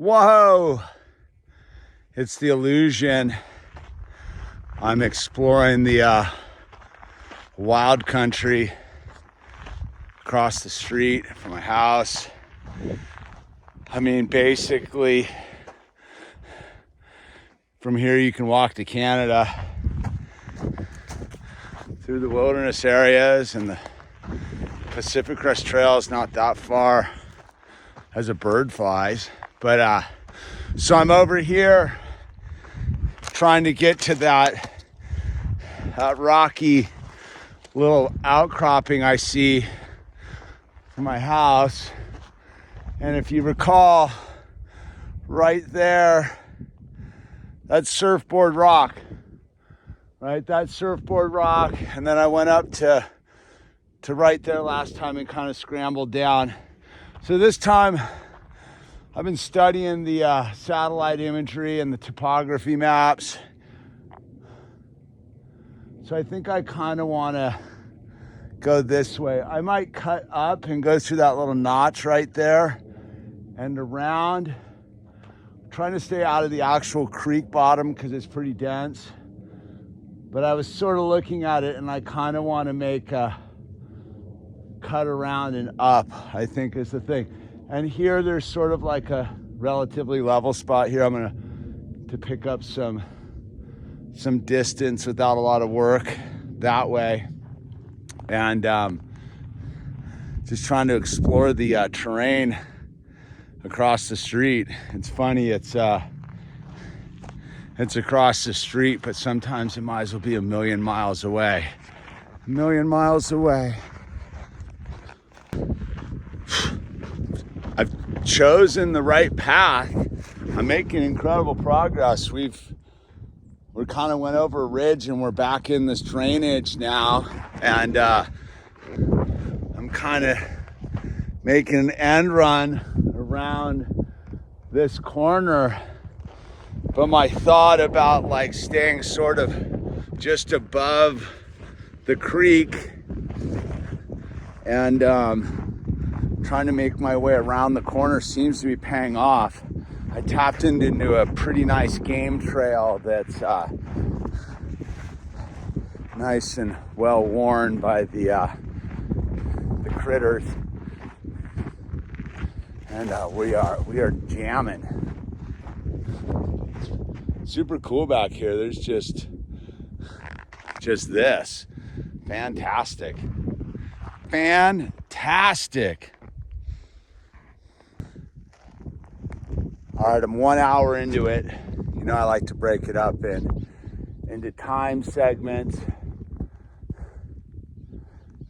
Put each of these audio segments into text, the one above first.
Whoa! It's the illusion. I'm exploring the wild country across the street from my house. I mean, basically, from here you can walk to Canada through the wilderness areas, and the Pacific Crest Trail is not that far as a bird flies. But so I'm over here trying to get to that rocky little outcropping I see from my house. And if you recall, right there, that's Surfboard Rock, right? That's Surfboard Rock. And then I went up to right there last time and kind of scrambled down. So this time I've been studying the satellite imagery and the topography maps. So I think I kind of want to go this way. I might cut up and go through that little notch right there and around. I'm trying to stay out of the actual creek bottom because it's pretty dense. But I was sort of looking at it and I kind of want to make a cut around and up, I think is the thing. And here there's sort of like a relatively level spot here. I'm gonna to pick up some distance without a lot of work that way. And just trying to explore the terrain across the street. It's funny, it's across the street, but sometimes it might as well be a million miles away. A million miles away. I've chosen the right path. I'm making incredible progress. We kind of went over a ridge and we're back in this drainage now. And I'm kind of making an end run around this corner. But my thought about like staying sort of just above the creek and trying to make my way around the corner seems to be paying off. I tapped into a pretty nice game trail that's nice and well worn by the critters, and we are jamming. Super cool back here. There's just this. Fantastic. All right, I'm 1 hour into it. You know, I like to break it up into time segments.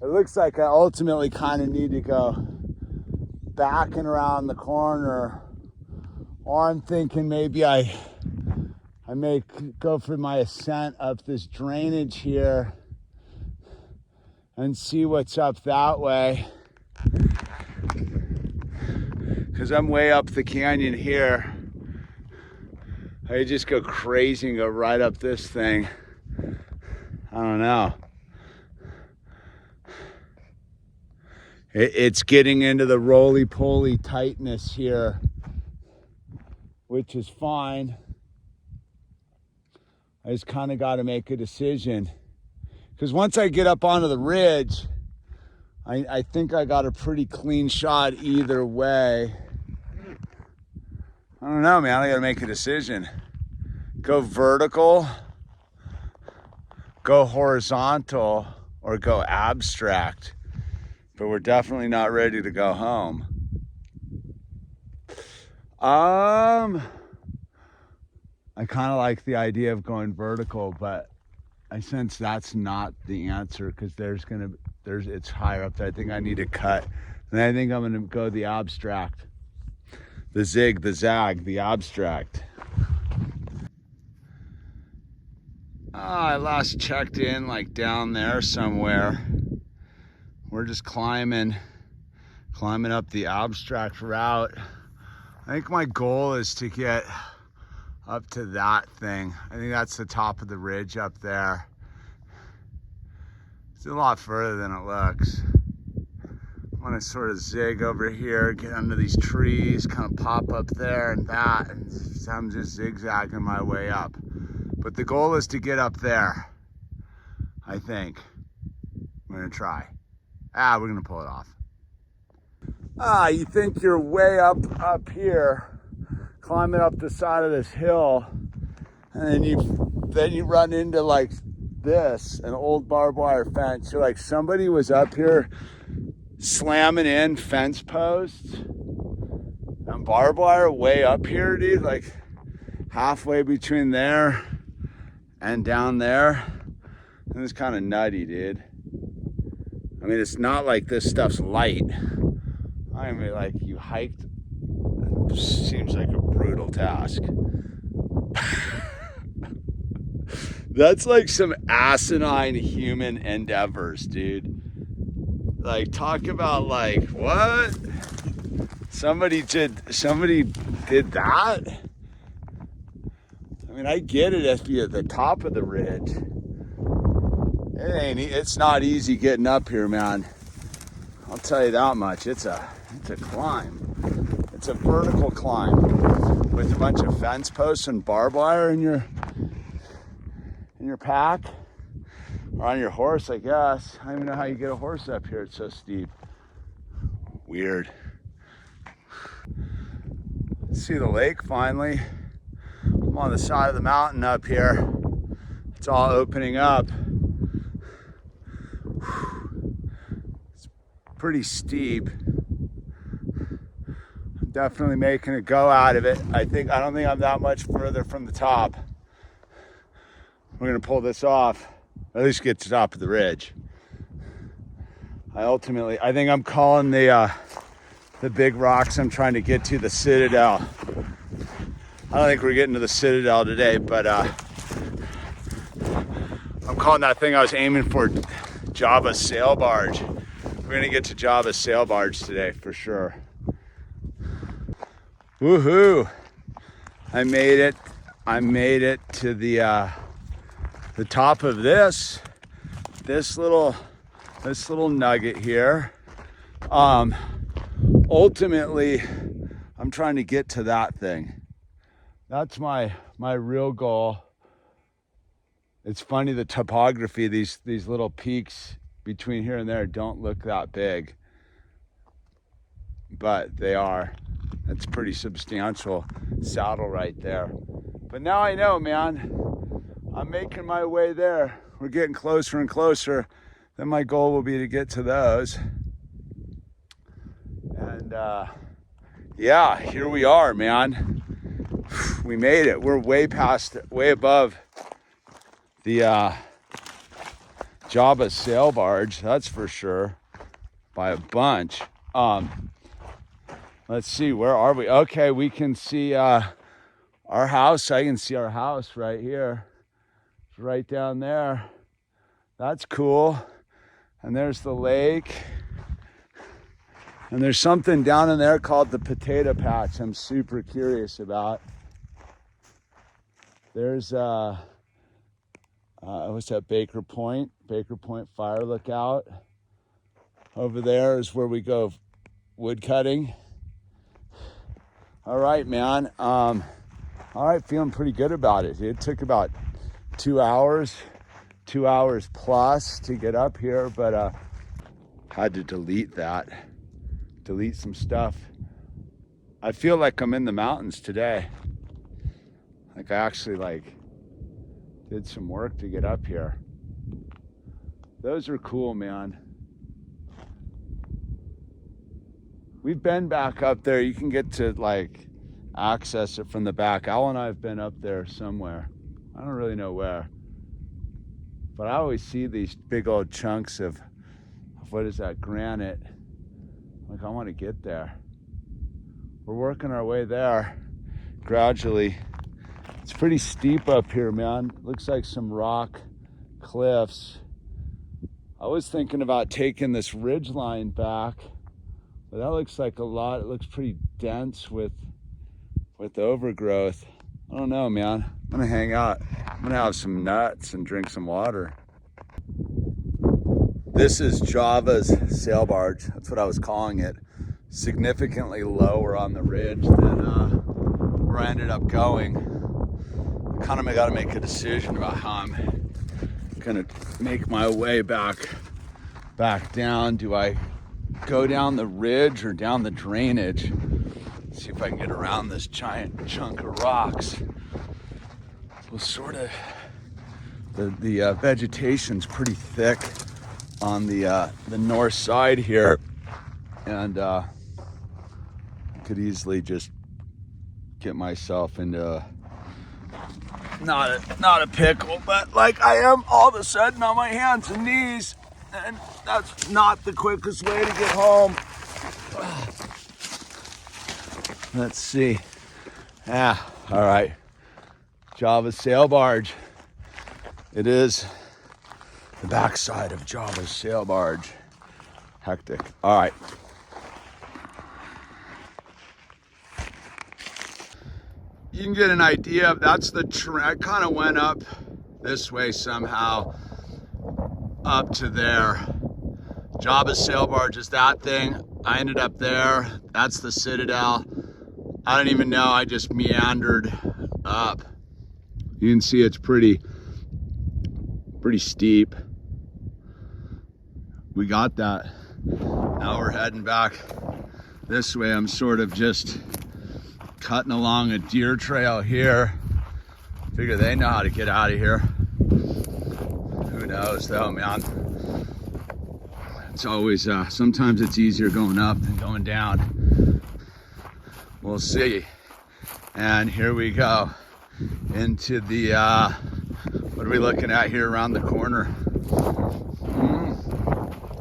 It looks like I ultimately kind of need to go back and around the corner, or I'm thinking maybe I may go for my ascent up this drainage here and see what's up that way. Because I'm way up the canyon here. I just go crazy and go right up this thing. I don't know. It's getting into the roly-poly tightness here, which is fine. I just kind of got to make a decision. Because once I get up onto the ridge, I think I got a pretty clean shot either way. I don't know, man. I got to make a decision. Go vertical, go horizontal, or go abstract. But we're definitely not ready to go home. I kind of like the idea of going vertical, but I sense that's not the answer because it's higher up there. I think I need to cut. And I think I'm going to go the abstract. The zig, the zag, the abstract. I last checked in like down there somewhere. We're just climbing up the abstract route. I think my goal is to get up to that thing. I think that's the top of the ridge up there. It's a lot further than it looks. I'm gonna sort of zig over here, get under these trees, kind of pop up there and that, and I'm just zigzagging my way up. But the goal is to get up there, I think. I'm gonna try. We're gonna pull it off. You think you're way up here, climbing up the side of this hill, and then you run into like this, an old barbed wire fence. You're like, somebody was up here slamming in fence posts and barbed wire way up here, dude, like halfway between there and down there. And it's kind of nutty, dude. I mean, it's not like this stuff's light. I mean, like, you hiked, it seems like a brutal task. That's like some asinine human endeavors, dude. Like, talk about like, what? Somebody did that? I mean, I get it if you're at the top of the ridge. It's not easy getting up here, man. I'll tell you that much. It's a climb. It's a vertical climb with a bunch of fence posts and barbed wire in your pack, or on your horse, I guess. I don't even know how you get a horse up here. It's so steep. Weird. See the lake finally. I'm on the side of the mountain up here. It's all opening up. It's pretty steep. I'm definitely making a go out of it. I don't think I'm that much further from the top. We're gonna pull this off, at least get to the top of the ridge. I think I'm calling the big rocks I'm trying to get to the Citadel. I don't think we're getting to the Citadel today, but I'm calling that thing I was aiming for Java's sail barge. We're gonna get to Java's sail barge today for sure. Woohoo! I made it to the top of this little nugget here. Ultimately, I'm trying to get to that thing. That's my real goal. It's funny, the topography, these little peaks between here and there don't look that big, but they are. It's pretty substantial saddle right there. But now I know, man, I'm making my way there. We're getting closer and closer. Then my goal will be to get to those. And yeah, here we are, man. We made it. We're way above the Java's sail barge, that's for sure, by a bunch. Let's see, where are we? Okay, we can see our house. I can see our house right here. It's right down there. That's cool. And there's the lake. And there's something down in there called the potato patch I'm super curious about. There's what's that, Baker Point Fire Lookout. Over there is where we go wood cutting. All right, man. All right, feeling pretty good about it. It took about 2 hours plus to get up here, but had to delete some stuff. I feel like I'm in the mountains today. Like I actually did some work to get up here. Those are cool, man. We've been back up there. You can get to access it from the back. Al and I have been up there somewhere. I don't really know where. But I always see these big old chunks of what is that, granite. I want to get there. We're working our way there gradually. It's pretty steep up here, man. Looks like some rock cliffs. I was thinking about taking this ridge line back, but that looks like a lot. It looks pretty dense with overgrowth. I don't know, man. I'm gonna hang out. I'm gonna have some nuts and drink some water. This is Java's sail barge. That's what I was calling it. Significantly lower on the ridge than where I ended up going. I kind of got to make a decision about how I'm gonna make my way back down. Do I go down the ridge or down the drainage? See if I can get around this giant chunk of rocks. Well, sort of the vegetation's pretty thick on the north side here, and I could easily just get myself into not a pickle, but like I am all of a sudden on my hands and knees, and that's not the quickest way to get home. Let's see. All right. Java's sail barge. It is the backside of Java's sail barge. Hectic. All right. You can get an idea of that's the I kind of went up this way somehow up to there. Java's sail barge is that thing. I ended up there. That's the citadel. I don't even know. I just meandered up. You can see it's pretty steep. We got that. Now we're heading back this way. I'm sort of just cutting along a deer trail here. Figure they know how to get out of here. Who knows though, man. It's always, sometimes it's easier going up than going down. We'll see. And here we go into the, what are we looking at here around the corner?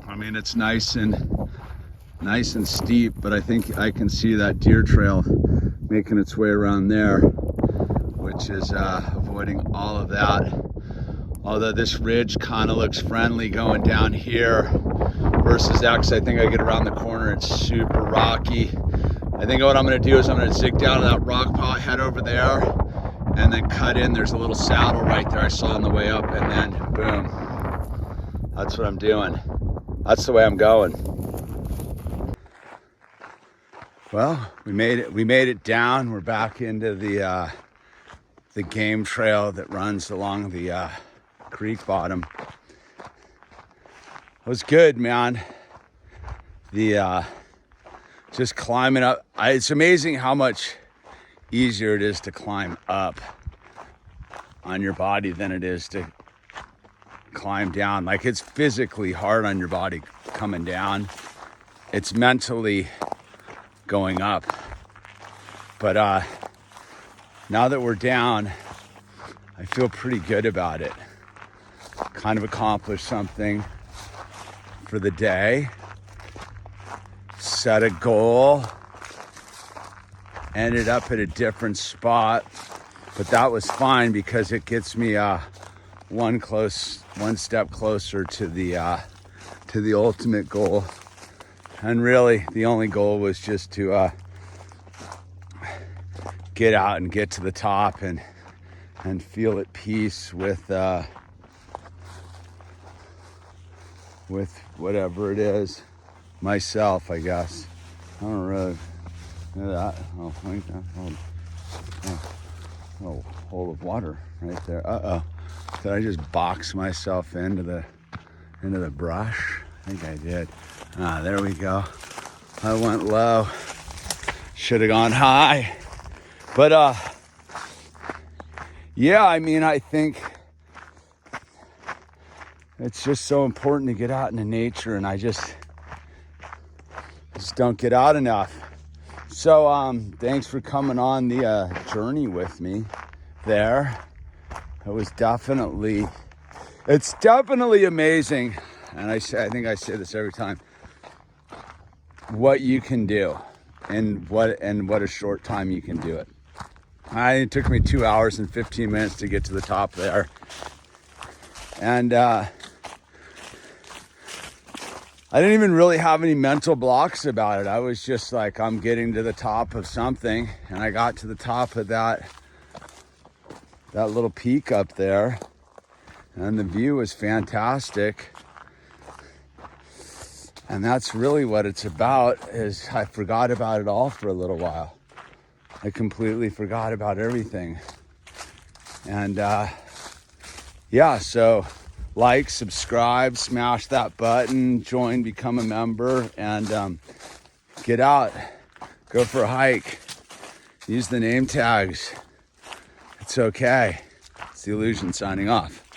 I mean, it's nice and steep, but I think I can see that deer trail making its way around there, which is avoiding all of that. Although this ridge kind of looks friendly going down here versus that, because I think I get around the corner, it's super rocky. I think what I'm gonna do is I'm gonna zig down to that rock pot, head over there, and then cut in. There's a little saddle right there I saw on the way up, and then boom. That's what I'm doing. That's the way I'm going. Well, we made it down. We're back into the game trail that runs along the creek bottom. It was good, man. The just climbing up. It's amazing how much easier it is to climb up on your body than it is to climb down. Like, it's physically hard on your body coming down. It's mentally going up. But now that we're down, I feel pretty good about it. Kind of accomplished something for the day. Set a goal. Ended up at a different spot, but that was fine because it gets me one step closer to the ultimate goal. And really, the only goal was just to get out and get to the top and feel at peace with whatever it is, myself, I guess. I don't really know that. Oh, like that. Oh, hole of water right there. Did I just box myself into the brush? I think I did. There we go. I went low. Should have gone high. But yeah, I mean, I think it's just so important to get out into nature, and I just don't get out enough. So thanks for coming on the journey with me there. It's definitely amazing, and I think I say this every time, what you can do and what a short time you can do it. It took me 2 hours and 15 minutes to get to the top there, and I didn't even really have any mental blocks about it. I was just like, I'm getting to the top of something, and I got to the top of that little peak up there, and the view was fantastic. And that's really what it's about, is I forgot about it all for a little while. I completely forgot about everything. And yeah, so like, subscribe, smash that button, join, become a member, and get out, go for a hike, use the name tags. It's okay. It's the Illusion signing off.